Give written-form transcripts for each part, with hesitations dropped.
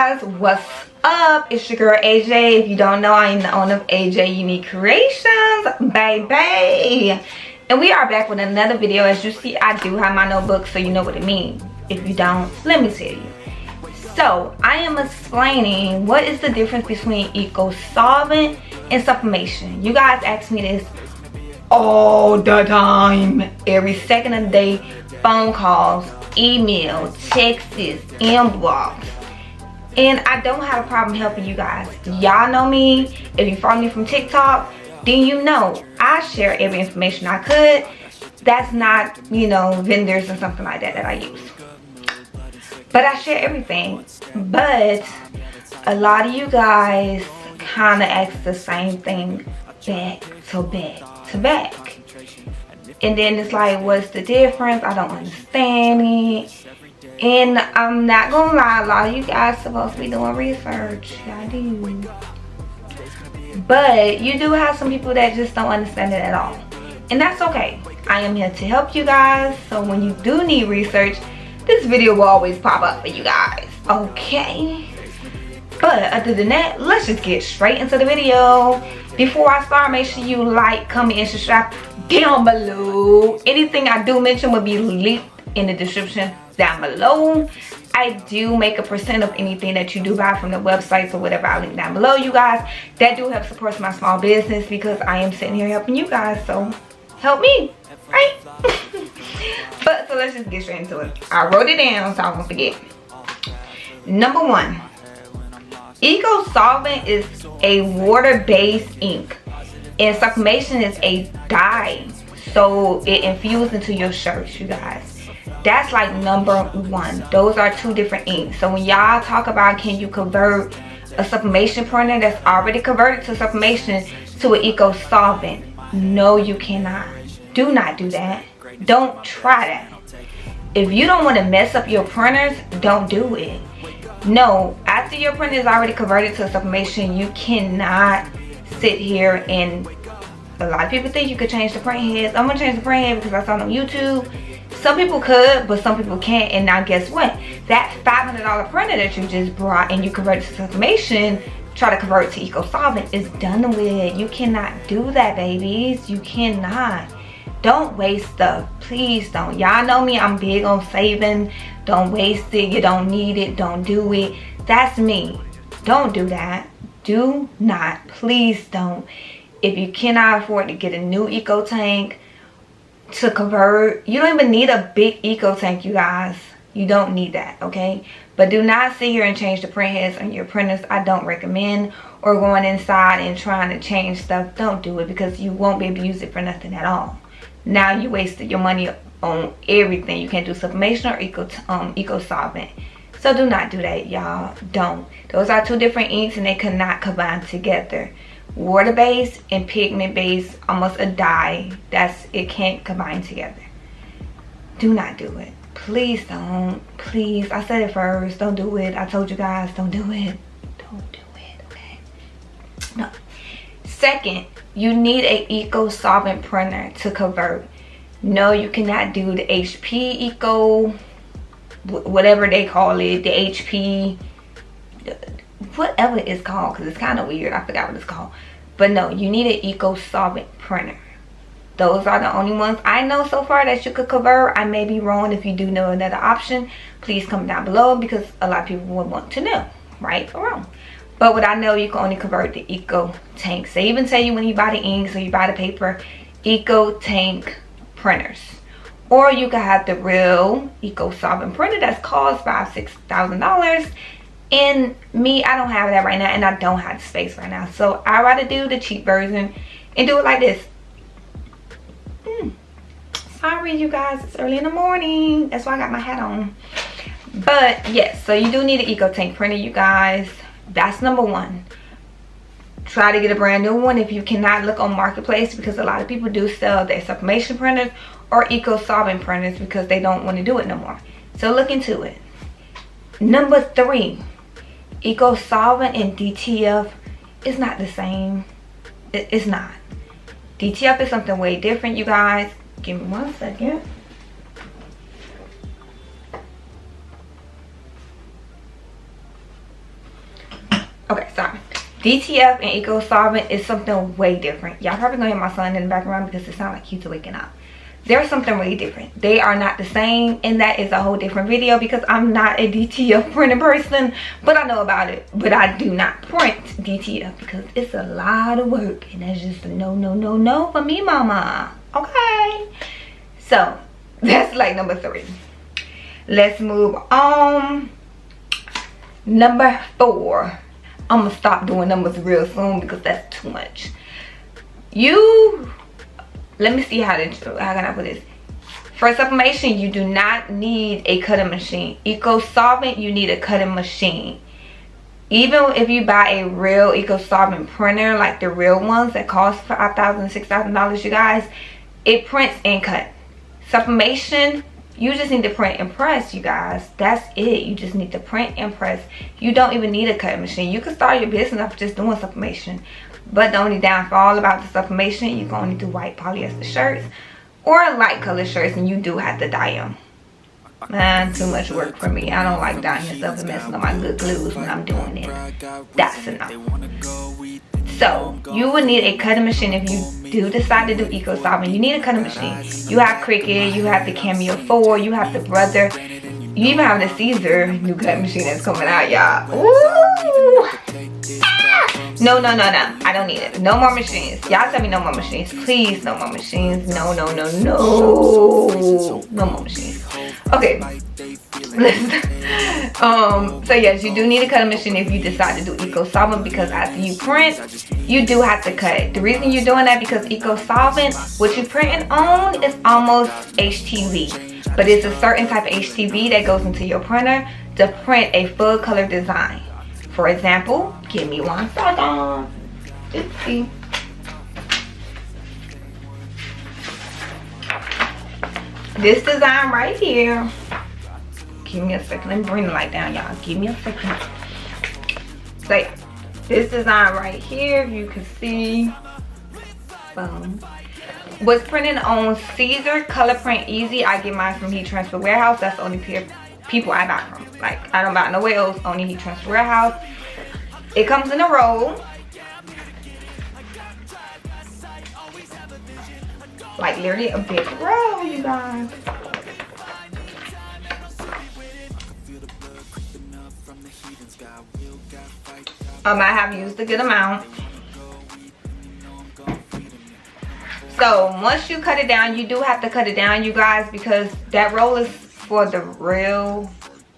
guys, what's up? It's your girl AJ. If you don't know, I am the owner of AJ Unique Creations, baby. And we are back with another video. As you see, I do have my notebook, so you know what it means. If you don't, let me tell you. So I am explaining what is the difference between Eco Solvent and Sublimation. You guys ask me this all the time, every second of the day. Phone calls, email, texts, inbox, and I don't have a problem helping you guys. Y'all know me. If you follow me from TikTok, then you know I share every information I could. That's not, you know, vendors and something like that that I use, but I share everything. But a lot of you guys kind of ask the same thing back to back to back. And then it's like, what's the difference? I don't understand it. And I'm not gonna lie, a lot of you guys supposed to be doing research. Y'all do. But you do have some people that just don't understand it at all. And that's okay. I am here to help you guys. So when you do need research, this video will always pop up for you guys. Okay? But other than that, let's just get straight into the video. Before I start, make sure you like, comment, and subscribe down below. Anything I do mention will be linked in the description down below. I do make a percent of anything that you do buy from the websites or whatever I link down below, you guys. That do help support my small business because I am sitting here helping you guys. So help me, right? But so let's just get straight into it. I wrote it down so I won't forget. Number one. Eco Solvent is a water-based ink, and Sublimation is a dye, so it infuses into your shirts, you guys. That's like number one. Those are two different inks. So when y'all talk about can you convert a sublimation printer that's already converted to sublimation to an Eco Solvent, no, you cannot. Do not do that. Don't try that. If you don't want to mess up your printers, don't do it. No, after your printer is already converted to sublimation, you cannot sit here and a lot of people think you could change the print heads. I'm gonna change the print head because I saw it on YouTube. Some people could, but some people can't. And now guess what? That $500 printer that you just brought and you converted to sublimation, try to convert it to Eco Solvent, is done with. You cannot do that, babies. You cannot. Don't waste stuff. Please don't. Y'all know me. I'm big on saving. Don't waste it. You don't need it. Don't do it. That's me. Don't do that. Do not. Please don't. If you cannot afford to get a new eco tank to convert, you don't even need a big eco tank, you guys. You don't need that, okay? But do not sit here and change the print heads on your printers. I don't recommend. Or going inside and trying to change stuff. Don't do it because you won't be able to use it for nothing at all. Now you wasted your money on everything. You can't do sublimation or Eco Solvent. So do not do that, y'all. Don't. Those are two different inks and they cannot combine together. Water-based and pigment-based, almost a dye. It can't combine together. Do not do it. Please don't. Please. I said it first. Don't do it. I told you guys, don't do it. Don't do it, okay? No. Second, you need a Eco Solvent printer to convert. No, you cannot do the HP Eco, whatever they call it, the HP, whatever it's called, because it's kind of weird. I forgot what it's called. But no, you need an Eco Solvent printer. Those are the only ones I know so far that you could convert. I may be wrong. If you do know another option, please comment down below because a lot of people would want to know, right or wrong. But what I know, you can only convert the Eco tanks. They even tell you when you buy the inks or you buy the paper, Eco tank printers. Or you can have the real Eco Solvent printer that's cost $5,000-$6,000. And me, I don't have that right now, and I don't have the space right now. So I'd rather do the cheap version and do it like this. Sorry, you guys, it's early in the morning. That's why I got my hat on. But yes, so you do need an Eco tank printer, you guys. That's number one. Try to get a brand new one if you cannot. Look on Marketplace because a lot of people do sell their sublimation printers or Eco Solvent printers because they don't want to do it no more. So look into it. Number three, Eco Solvent and DTF is not the same. It's not. DTF is something way different, you guys. Give me 1 second. DTF and Eco Solvent is something way different. Y'all probably gonna hear my son in the background because it sounds like he's waking up. There's something way different. They are not the same, and that is a whole different video because I'm not a DTF printing person, but I know about it. But I do not print DTF because it's a lot of work, and that's just a no, no, no, no for me, mama. Okay, so that's like number 3. Let's move on. Number 4. I'm gonna stop doing numbers real soon because that's too much. Let me see how can I put this. For sublimation, you do not need a cutting machine. Eco Solvent, you need a cutting machine. Even if you buy a real Eco Solvent printer, like the real ones that cost $5,000, $6,000, you guys, it prints and cut. Sublimation, you just need to print and press, you guys. That's it. You just need to print and press. You don't even need a cutting machine. You can start your business off just doing sublimation. But the only downfall about the sublimation, you're going to need to white polyester shirts or light color shirts, and you do have to dye them. Man, too much work for me. I don't like dyeing stuff and messing up my good glues when I'm doing it. That's enough. So, you would need a cutting machine if you do decide to do Eco Solvent. You need a cutting machine. You have Cricut, you have the Cameo 4, you have the Brother. You even have the Siser new cutting machine that's coming out, y'all. Ooh! No, no, no, no. I don't need it. No more machines. Y'all tell me no more machines. Please, no more machines. No, no, no, no. No more machines. Okay. So yes, you do need a cutting machine if you decide to do Eco Solvent, because after you print, you do have to cut. The reason you're doing that because Eco Solvent, what you printing on is almost HTV. But it's a certain type of HTV that goes into your printer to print a full color design. For example, give me one second. Let's see. This design right here. Give me a second. Let me bring the light down, y'all. Give me a second. So, this design right here, you can see. Boom. Was printed on Siser Colorprint Easy. I get mine from Heat Transfer Warehouse. That's the only people I buy from. Like, I don't buy nowhere else, only Heat Transfer Warehouse. It comes in a roll. Like literally a big roll, you guys. I have used a good amount. So once you cut it down, you do have to cut it down, you guys, because that roll is for the real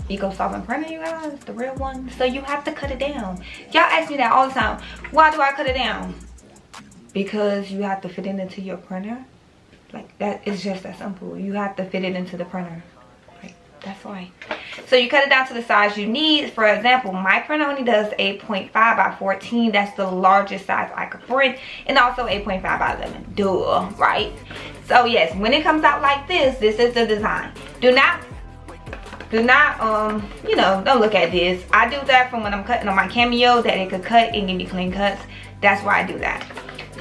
Eco Solvent printer, you guys, the real one. So you have to cut it down. Y'all ask me that all the time. Why do I cut it down? Because you have to fit it into your printer. Like, that is just that simple. You have to fit it into the printer. Like, that's why. So you cut it down to the size you need. For example, my printer only does 8.5 by 14. That's the largest size I could print. And also 8.5 by 11. Duh, right? So yes, when it comes out like this is the design. Do not, you know, don't look at this. I do that from when I'm cutting on my Cameo, that it could cut and give me clean cuts. That's why I do that.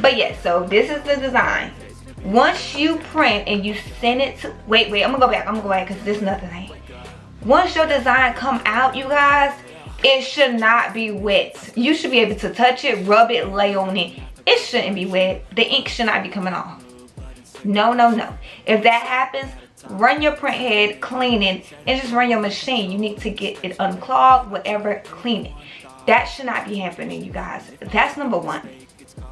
But yes, so this is the design. Once you print and you send it to, wait, I'm gonna go back because this is another thing. Once your design come out, you guys, it should not be wet. You should be able to touch it, rub it, lay on it. It shouldn't be wet. The ink should not be coming off. No, no, no. If that happens, run your print head, clean it, and just run your machine. You need to get it unclogged, whatever, clean it. That should not be happening, you guys. That's number 1.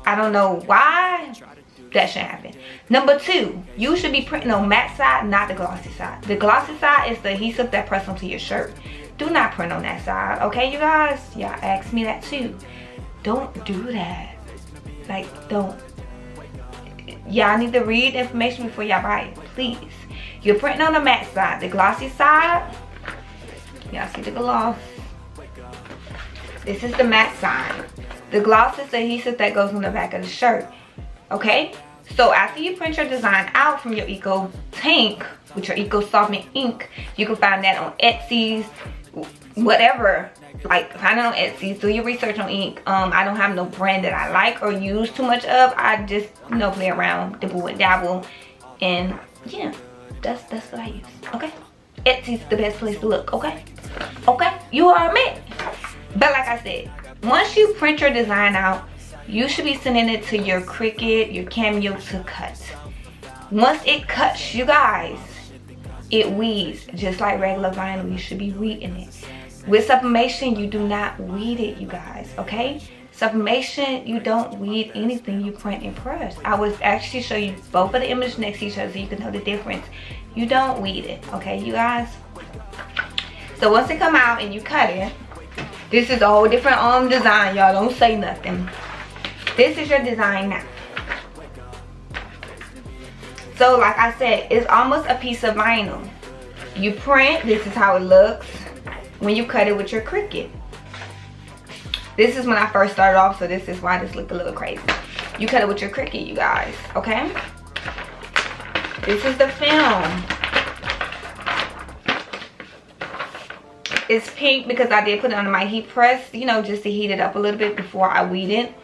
I don't know why that should happen. Number 2, you should be printing on matte side, not the glossy side. The glossy side is the adhesive that press onto your shirt. Do not print on that side, okay, you guys? Y'all ask me that too. Don't do that. Like, don't. Y'all need to read the information before y'all buy it, please. You're printing on the matte side. The glossy side, y'all see the gloss. This is the matte side. The gloss is the adhesive that goes on the back of the shirt. Okay? So after you print your design out from your Eco tank with your Eco Solvent ink, you can find that on Etsy, whatever. Like, find it on Etsy. Do your research on ink. I don't have no brand that I like or use too much of. I just, you know, play around, dibble and dabble, and yeah, that's what I use. Okay? Etsy's the best place to look. Okay? Okay? You heard me. But like I said, once you print your design out, you should be sending it to your Cricut, your Cameo to cut. Once it cuts, you guys, it weeds just like regular vinyl. You should be weeding it. With sublimation, you do not weed it, you guys, okay? Sublimation, you don't weed anything you print and press. I will actually show you both of the images next to each other so you can know the difference. You don't weed it, okay, you guys? So once it come out and you cut it, this is a whole different design, y'all. Don't say nothing. This is your design now. So like I said, it's almost a piece of vinyl. You print, this is how it looks when you cut it with your Cricut. This is when I first started off, so this is why this looked a little crazy. You cut it with your Cricut, you guys, okay? This is the film. It's pink because I did put it under my heat press, you know, just to heat it up a little bit before I weed it.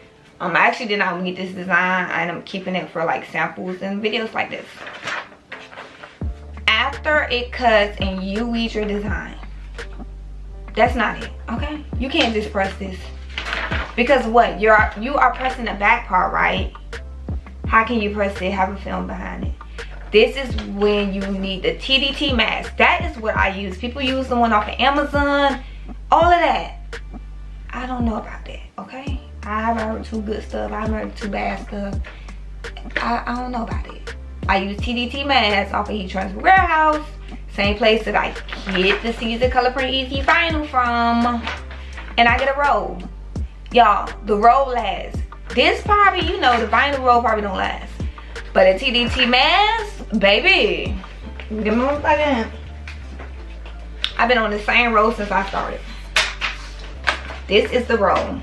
I actually did not weed this design, and I'm keeping it for like samples and videos like this. After it cuts and you weed your design, that's not it, okay? You can't just press this. Because what? You are pressing the back part, right? How can you press it, have a film behind it? This is when you need the TTD mask. That is what I use. People use the one off of Amazon. All of that. I don't know about that, okay? I haven't heard too good stuff. I haven't heard too bad stuff. I don't know about it. I use TTD mask off of Heat Transfer Warehouse. Same place that I get the Siser Colorprint Easy Vinyl from. And I get a roll. Y'all, the roll lasts. This probably, you know, the vinyl roll probably don't last. But a TTD mask, baby. Give me 1 second. I've been on the same roll since I started. This is the roll.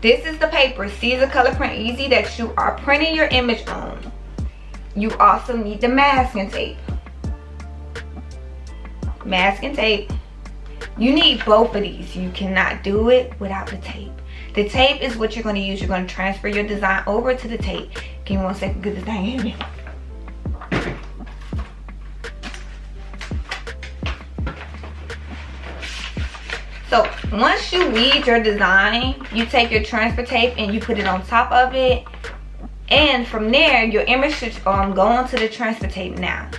This is the paper, Siser Colorprint Easy, that you are printing your image on. You also need the masking tape. Masking tape. You need both of these. You cannot do it without the tape. The tape is what you're going to use. You're going to transfer your design over to the tape. Give me 1 second, get the thing in me. So once you weed your design, you take your transfer tape and you put it on top of it. And from there, your image should go onto the transfer tape now.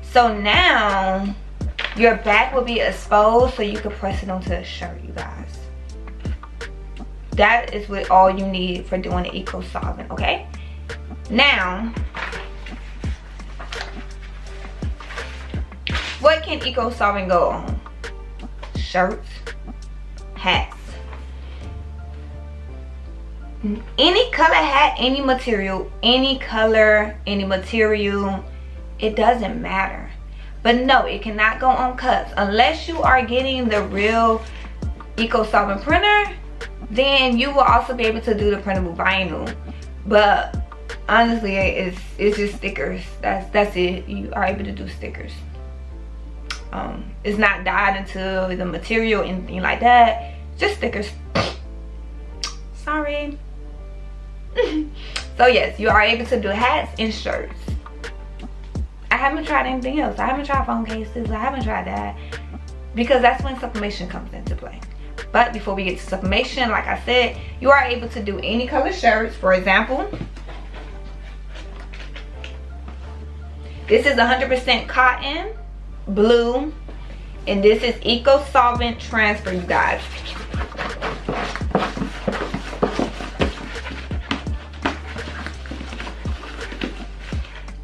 So now, your back will be exposed so you can press it onto a shirt, you guys. That is what all you need for doing the Eco Solvent, okay? Now, what can Eco Solvent go on? Shirts, hats. Any color hat, any material, any color, any material, it doesn't matter. But no, it cannot go on cuts. Unless you are getting the real Eco Solvent printer, then you will also be able to do the printable vinyl. But honestly, it's just stickers. That's it. You are able to do stickers. It's not dyed into the material, anything like that. Just stickers. Sorry. So yes, you are able to do hats and shirts. I haven't tried anything else. I haven't tried phone cases. I haven't tried that, because that's when sublimation comes into play. But before we get to sublimation, like I said, you are able to do any color shirts. For example, this is 100% cotton, blue, and this is Eco Solvent Transfer, you guys.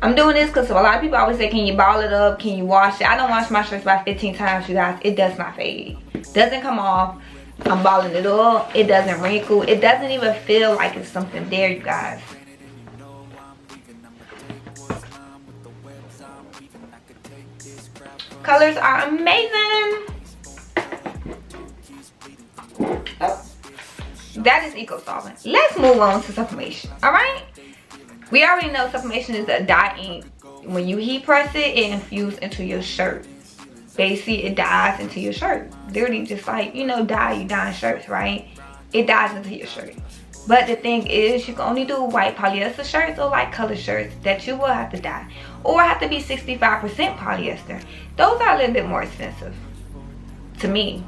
I'm doing this because a lot of people always say, can you ball it up? Can you wash it? I don't wash my shirts about 15 times, you guys. It does not fade. Doesn't come off. I'm balling it up. It doesn't wrinkle. It doesn't even feel like it's something there, you guys. Colors are amazing. Oh. That is Eco Solvent. Let's move on to sublimation. Alright? We already know sublimation is a dye ink. When you heat press it, it infuses into your shirt. Basically, it dyes into your shirt. Literally, just like, you know, you dye shirts, right? It dyes into your shirt. But the thing is, you can only do white polyester shirts or light color shirts that you will have to dye. Or have to be 65% polyester. Those are a little bit more expensive. To me.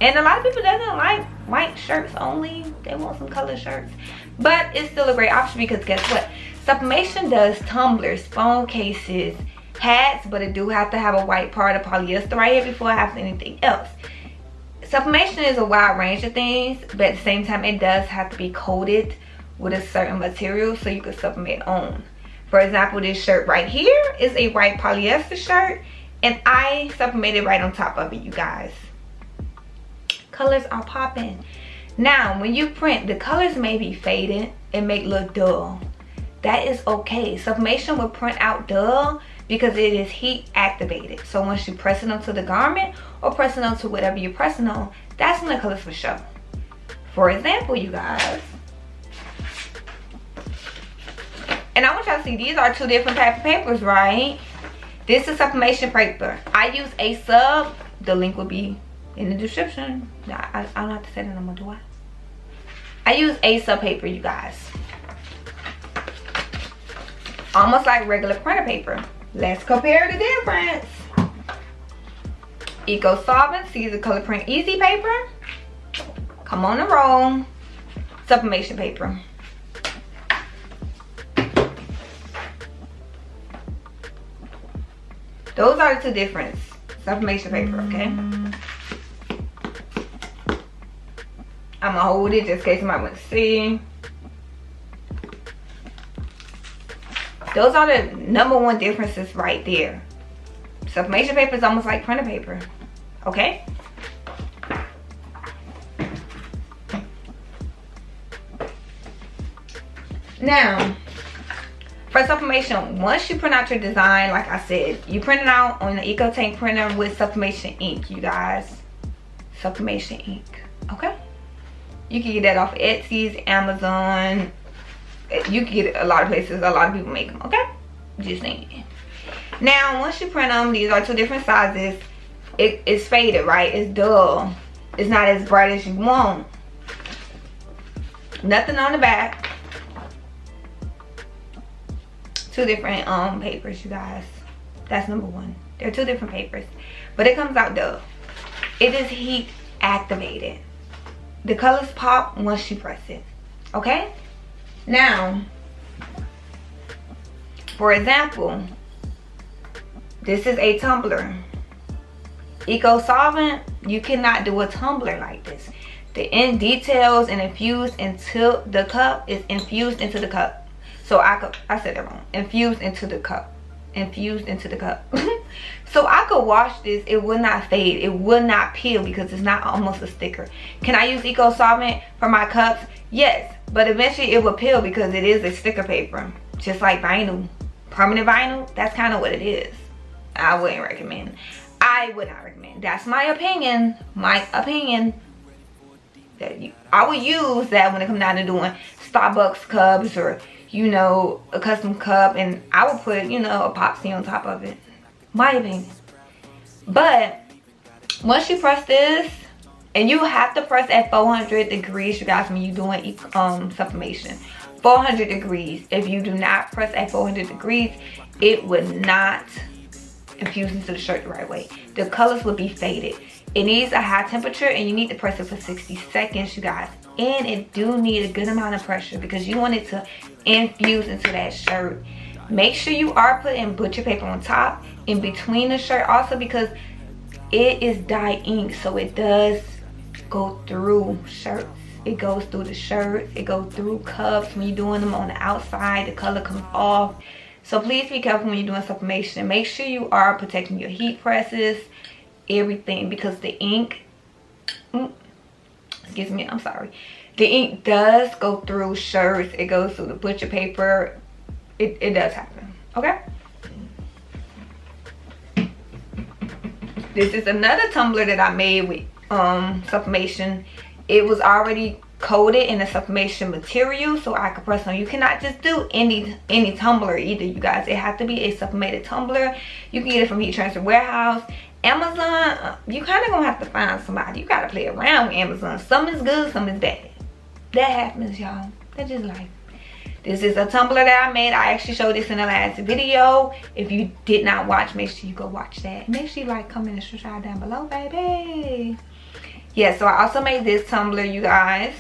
And a lot of people doesn't like white shirts only. They want some color shirts. But it's still a great option because guess what? Sublimation does tumblers, phone cases, hats, but it do have to have a white part of polyester right here before it has anything else. Sublimation is a wide range of things, but at the same time it does have to be coated with a certain material so you can sublimate on. For example, this shirt right here is a white polyester shirt, and I sublimated right on top of it, you guys. Colors are popping. Now when you print, the colors may be faded and make look dull. That is okay. Sublimation will print out dull because it is heat activated. So once you press it onto the garment or press it onto whatever you're pressing on, that's when the colors will show. For example, you guys, and I want y'all to see, these are two different types of papers, right? This is sublimation paper. I use a sub. The link will be in the description. I don't have to say that no more, do I? I use a sub paper, you guys. Almost like regular printer paper. Let's compare the difference. Eco Solvent Siser Colorprint Easy paper. Come on the roll. Sublimation paper. Those are the two differences. Sublimation paper, okay? I'm gonna hold it just in case somebody wants to see. Those are the #1 differences right there. Sublimation paper is almost like printer paper, okay? Now, for sublimation, once you print out your design, like I said, you print it out on the Eco Tank printer with sublimation ink, you guys. Sublimation ink, okay? You can get that off of Etsy's, Amazon. You can get it a lot of places. A lot of people make them, okay? Just saying. Now, once you print them, these are two different sizes. It's faded, right? It's dull. It's not as bright as you want. Nothing on the back. Two different papers, you guys. That's #1. They're two different papers, but it comes out dull. It is heat activated. The colors pop once you press it, okay? Now, for example, this is a tumbler. Eco Solvent, you cannot do a tumbler like this. The end details and infused into the cup is infused into the cup. So I said that wrong. Infused into the cup. Infused into the cup. So I could wash this. It would not fade. It would not peel because it's not almost a sticker. Can I use Eco Solvent for my cups? Yes. But eventually it will peel because it is a sticker paper. Just like vinyl. Permanent vinyl, that's kind of what it is. I wouldn't recommend. I would not recommend. That's my opinion. My opinion. That I would use that when it comes down to doing Starbucks cups or, you know, a custom cup, and I would put, you know, epoxy on top of it. My opinion. But once you press this, and you have to press at 400 degrees, you guys, when you're doing sublimation. 400 degrees. If you do not press at 400 degrees, it would not infuse into the shirt the right way. The colors would be faded. It needs a high temperature, and you need to press it for 60 seconds, you guys. And it do need a good amount of pressure because you want it to infuse into that shirt. Make sure you are putting butcher paper on top in between the shirt also, because it is dye ink, so it does go through shirts. It goes through the shirts. It goes through cups. When you're doing them on the outside, the color comes off. So please be careful when you're doing sublimation. Make sure you are protecting your heat presses, everything, because the ink, excuse me, I'm sorry. The ink does go through shirts. It goes through the butcher paper. It does happen, okay? This is another tumbler that I made with sublimation. It was already coated in a sublimation material, so I could press on. You cannot just do any tumbler either, you guys. It has to be a sublimated tumbler. You can get it from Heat Transfer Warehouse, Amazon. You kind of gonna have to find somebody. You gotta play around with Amazon. Some is good, some is bad. That happens, y'all. That's just life. This is a tumbler that I made. I actually showed this in the last video. If you did not watch, make sure you go watch that. Make sure you like, comment, and subscribe down below, baby. Yeah, so I also made this tumbler, you guys.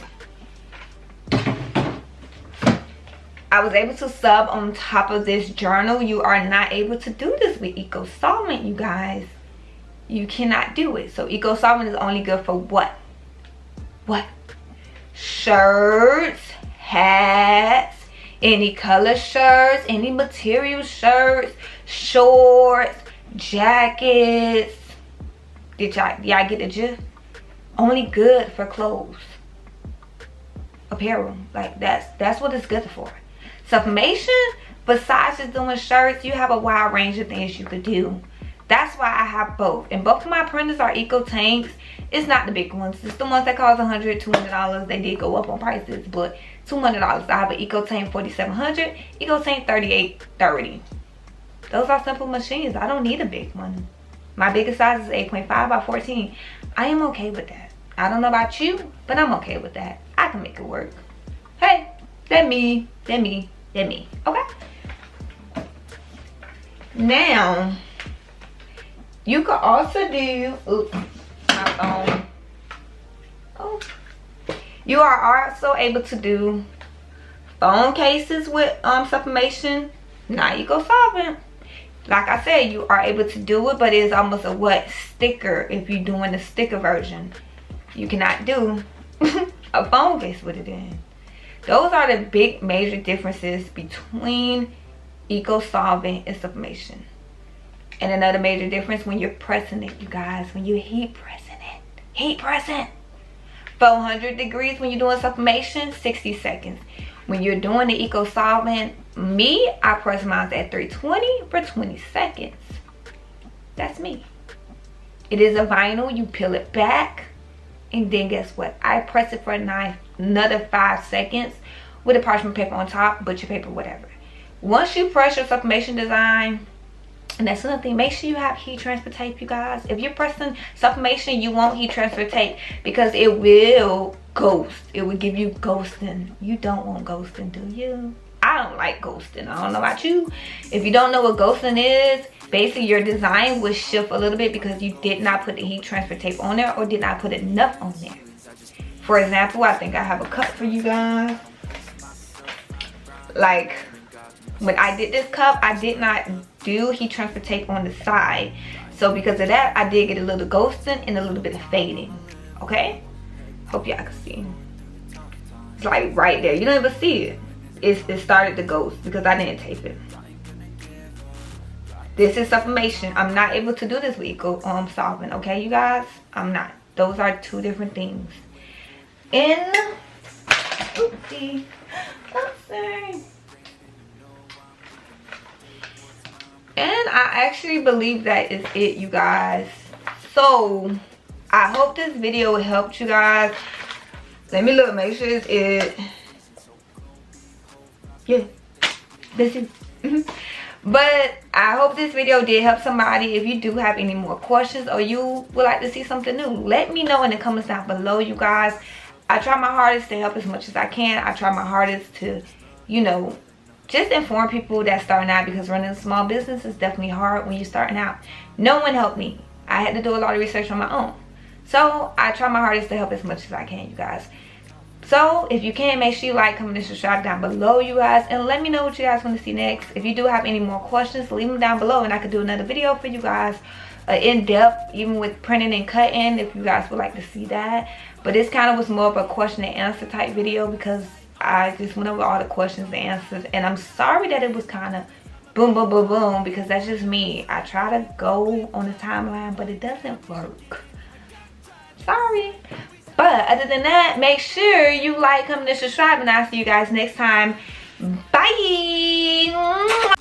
I was able to sub on top of this journal. You are not able to do this with Eco Solvent, you guys. You cannot do it. So Eco Solvent is only good for what? What? Shirts, hats, any color shirts, any material shirts, shorts, jackets. Y'all get the gist? Only good for clothes, apparel. Like that's what it's good for. Sublimation, besides just doing shirts, you have a wide range of things you could do. That's why I have both. And both of my printers are eco tanks. It's not the big ones. It's the ones that cost $100, $200. They did go up on prices, but $200. I have an eco tank 4700, eco tank 3830. Those are simple machines. I don't need a big one. My biggest size is 8.5 by 14. I am okay with that. I don't know about you, but I'm okay with that. I can make it work. Hey, that me. Okay. Now, you could also do, oops, my phone. Oh. You are also able to do phone cases with sublimation. Now you go solvent. Like I said, you are able to do it, but it is almost a wet sticker if you're doing the sticker version. You cannot do a phone case with it in. Those are the big major differences between Eco Solvent and sublimation. And another major difference when you're pressing it, you guys, when you're heat pressing it. Heat pressing. 400 degrees when you're doing sublimation, 60 seconds. When you're doing the Eco Solvent, I press mine at 320 for 20 seconds. That's me. It is a vinyl. You peel it back. And then guess what? I press it for another 5 seconds with a parchment paper on top, butcher paper, whatever. Once you press your sublimation design, and that's another thing, make sure you have heat transfer tape, you guys. If you're pressing sublimation, you want heat transfer tape because it will ghost. It will give you ghosting. You don't want ghosting, do you? I don't like ghosting. I don't know about you. If you don't know what ghosting is, basically your design will shift a little bit because you did not put the heat transfer tape on there or did not put enough on there. For example, I think I have a cup for you guys. Like when I did this cup, I did not do heat transfer tape on the side. So because of that, I did get a little ghosting and a little bit of fading. Okay? Hope y'all can see. It's like right there. You don't even see it. It started to ghost because I didn't tape it. This is sublimation. I'm not able to do this with Eco Solvent, okay, you guys? I'm not. Those are two different things. Oopsie. And I actually believe that is it, you guys. So I hope this video helped you guys. Let me look, make sure it's it. Yeah, this is but I hope this video did help somebody. If you do have any more questions or you would like to see something new, let me know in the comments down below, you guys. I try my hardest to help as much as I can. I try my hardest to, you know, just inform people that's starting out, because running a small business is definitely hard when you're starting out. No one helped me. I had to do a lot of research on my own. So I try my hardest to help as much as I can, you guys. So if you can, make sure you like, comment, and subscribe down below, you guys, and let me know what you guys want to see next. If you do have any more questions, leave them down below and I could do another video for you guys, in-depth, even with printing and cutting, if you guys would like to see that. But this kind of was more of a question and answer type video because I just went over all the questions and answers, and I'm sorry that it was kind of boom boom boom boom, because that's just me. I try to go on the timeline, but it doesn't work. Sorry. But other than that, make sure you like, comment, and subscribe, and I'll see you guys next time. Bye.